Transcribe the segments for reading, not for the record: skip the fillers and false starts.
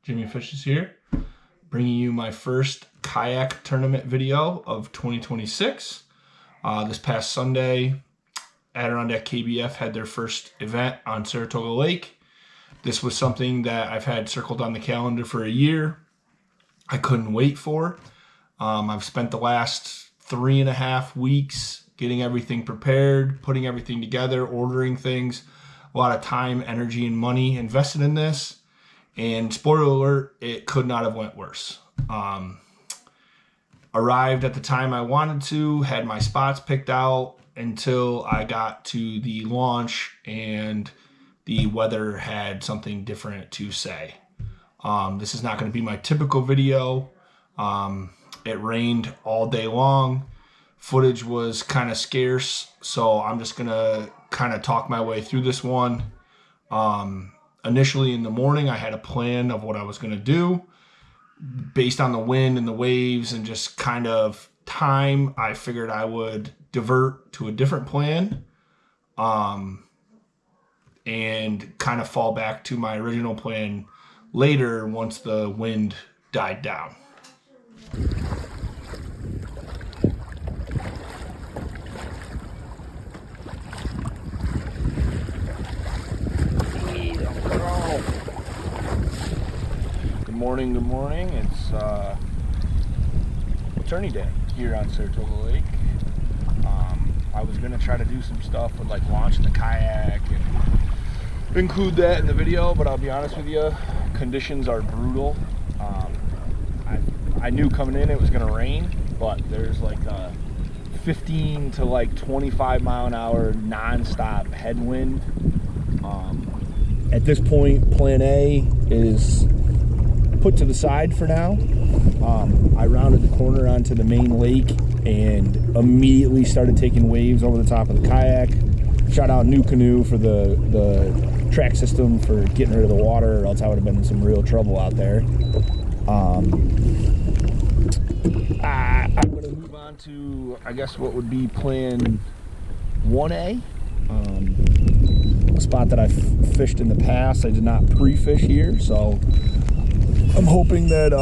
Jimmy Fish is here, bringing you my first kayak tournament video of 2026. This past Sunday, Adirondack KBF had their first event on Saratoga Lake. This was something that I've had circled on the calendar for a year. I couldn't wait for. I've spent the last 3.5 weeks getting everything prepared, putting everything together, ordering things. A lot of time, energy, and money invested in this. And spoiler alert, it could not have went worse. Arrived at the time I wanted to, had my spots picked out until I got to the launch and the weather had something different to say. This is not going to be my typical video. It rained all day long. Footage was kind of scarce, so I'm just going to kind of talk my way through this one. Initially in the morning, I had a plan of what I was going to do. Based on the wind and the waves and just kind of time, I figured I would divert to a different plan and kind of fall back to my original plan later once the wind died down. Good morning. It's Tourney day here on Saratoga Lake. I was going to try to do some stuff with like launching the kayak and include that in the video, but I'll be honest with you, conditions are brutal. I knew coming in it was going to rain, but there's like a 15 to like 25 mile an hour non-stop headwind. At this point, plan A is put to the side for now. I rounded the corner onto the main lake and immediately started taking waves over the top of the kayak. Shout out New Canoe for the track system for getting rid of the water, or else I would have been in some real trouble out there. I'm going to move on to, I guess, what would be plan 1A. A spot that I've fished in the past. I did not pre-fish here, so I'm hoping that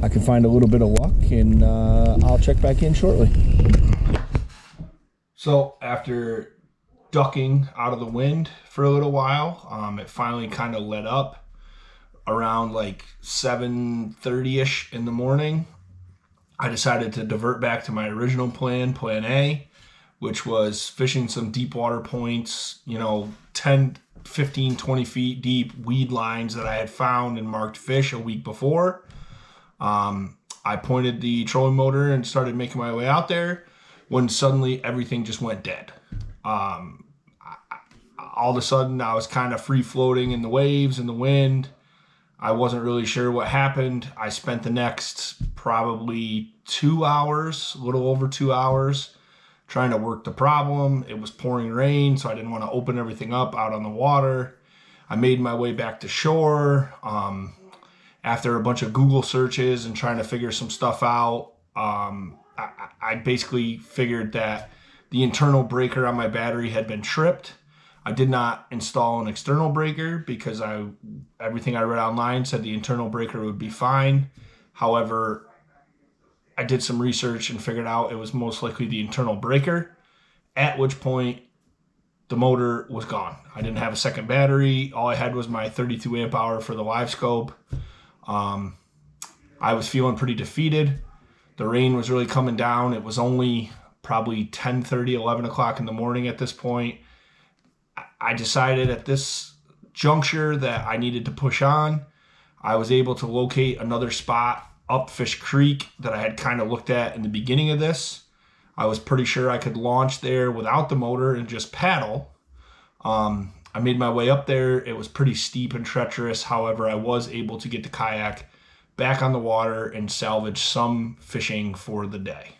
I can find a little bit of luck, and I'll check back in shortly. So after ducking out of the wind for a little while, it finally kind of let up around like 7:30ish in the morning. I decided to divert back to my original plan, plan A, which was fishing some deep water points, 10, 15, 20 feet deep weed lines that I had found and marked fish a week before. I pointed the trolling motor and started making my way out there when suddenly everything just went dead. All of a sudden I was kind of free floating in the waves and the wind. I wasn't really sure what happened. I spent the next probably 2 hours, a little over 2 hours, trying to work the problem. It was pouring rain, so I didn't want to open everything up out on the water. I made my way back to shore. After a bunch of Google searches and trying to figure some stuff out, I basically figured that the internal breaker on my battery had been tripped. I did not install an external breaker because everything I read online said the internal breaker would be fine. However, I did some research and figured out it was most likely the internal breaker, at which point the motor was gone. I didn't have a second battery. All I had was my 32 amp hour for the live scope. I was feeling pretty defeated. The rain was really coming down. It was only probably 10:30, 11 o'clock in the morning at this point. I decided at this juncture that I needed to push on. I was able to locate another spot up Fish Creek that I had kind of looked at in the beginning of this. I was pretty sure I could launch there without the motor and just paddle. I made my way up there. It was pretty steep and treacherous. However, I was able to get the kayak back on the water and salvage some fishing for the day.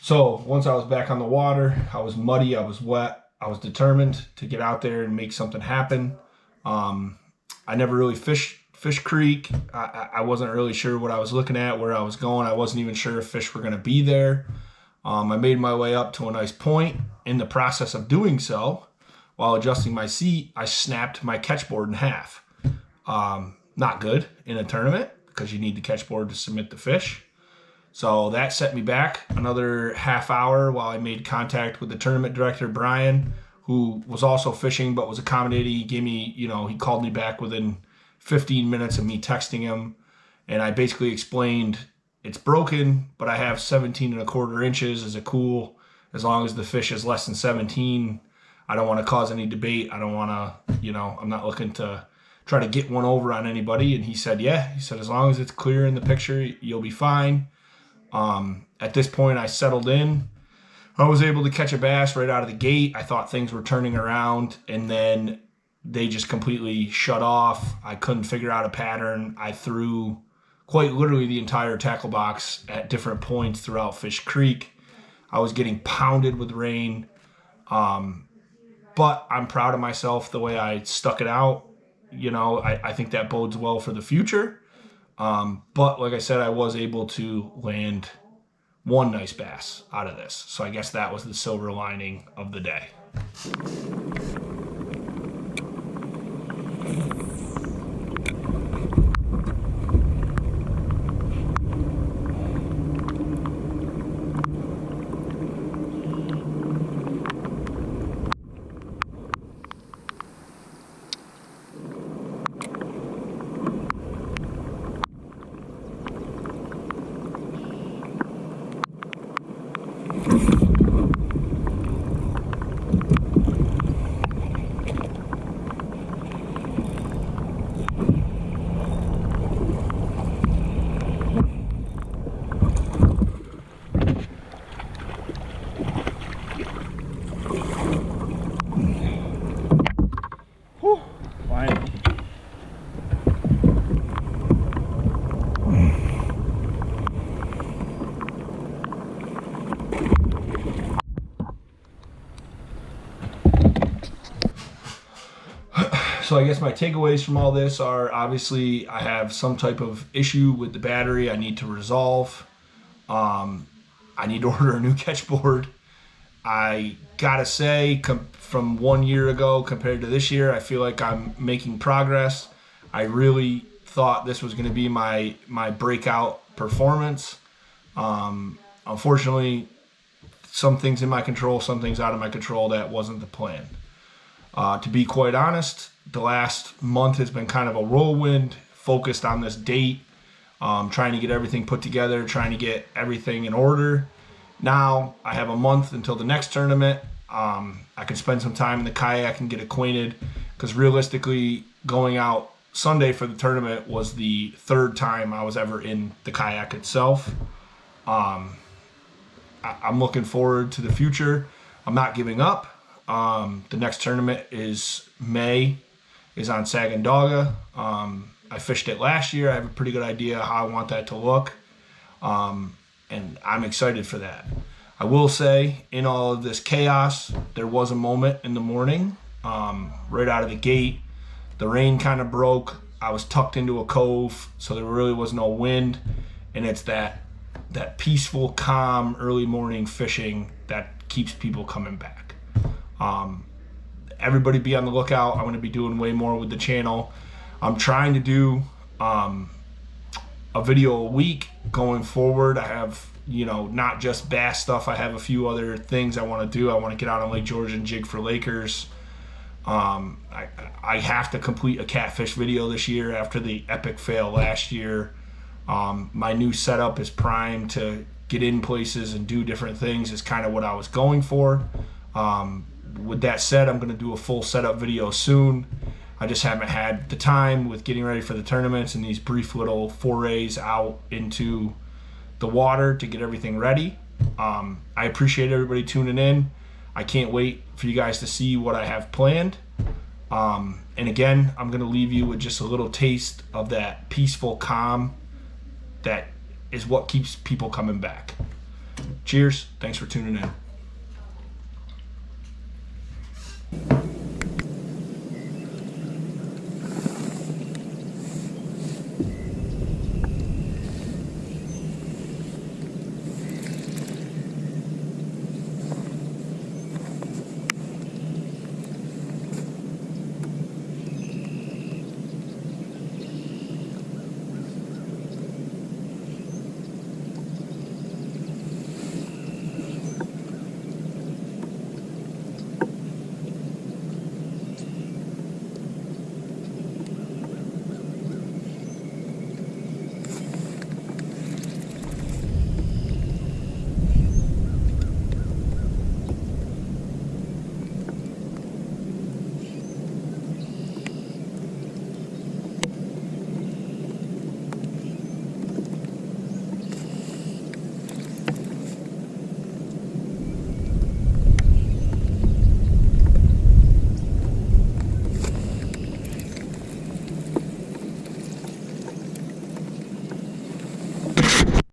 So once I was back on the water, I was muddy, I was wet, I was determined to get out there and make something happen. I never really fished Fish Creek. I wasn't really sure what I was looking at, where I was going. I wasn't even sure if fish were going to be there. I made my way up to a nice point. In the process of doing so, while adjusting my seat, I snapped my catchboard in half. Not good in a tournament because you need the catchboard to submit the fish. So that set me back another half hour while I made contact with the tournament director, Brian, who was also fishing but was accommodating. He gave me, he called me back within 15 minutes of me texting him. And I basically explained it's broken, but I have 17.25 inches. Is it cool? As long as the fish is less than 17, I don't want to cause any debate. I don't want to, I'm not looking to try to get one over on anybody. And he said, yeah. He said, as long as it's clear in the picture, you'll be fine. At this point, I settled in. I was able to catch a bass right out of the gate. I thought things were turning around, and then they just completely shut off. I couldn't figure out a pattern. I threw quite literally the entire tackle box at different points throughout Fish Creek. I was getting pounded with rain. But I'm proud of myself the way I stuck it out. I think that bodes well for the future. But like I said, I was able to land one nice bass out of this. So I guess that was the silver lining of the day. So I guess my takeaways from all this are, obviously I have some type of issue with the battery I need to resolve. I need to order a new catchboard. I gotta say, from 1 year ago compared to this year, I feel like I'm making progress. I really thought this was going to be my breakout performance. Unfortunately, some things in my control, some things out of my control. That wasn't the plan. To be quite honest, the last month has been kind of a whirlwind, focused on this date, trying to get everything put together, trying to get everything in order. Now I have a month until the next tournament. I can spend some time in the kayak and get acquainted, because realistically, going out Sunday for the tournament was the third time I was ever in the kayak itself. I'm looking forward to the future. I'm not giving up. The next tournament is May, is on Saratoga. I fished it last year. I have a pretty good idea how I want that to look. And I'm excited for that. I will say, in all of this chaos, there was a moment in the morning, right out of the gate. The rain kind of broke. I was tucked into a cove, so there really was no wind. And it's that peaceful, calm, early morning fishing that keeps people coming back. Everybody be on the lookout. I'm going to be doing way more with the channel. I'm trying to do a video a week going forward. I have, not just bass stuff. I have a few other things I want to do. I want to get out on Lake George and jig for Lakers. I have to complete a catfish video this year after the epic fail last year. My new setup is primed to get in places and do different things, is kind of what I was going for. With that said, I'm going to do a full setup video soon. I just haven't had the time with getting ready for the tournaments and these brief little forays out into the water to get everything ready. I appreciate everybody tuning in. I can't wait for you guys to see what I have planned. And again, I'm going to leave you with just a little taste of that peaceful calm that is what keeps people coming back. Cheers. Thanks for tuning in.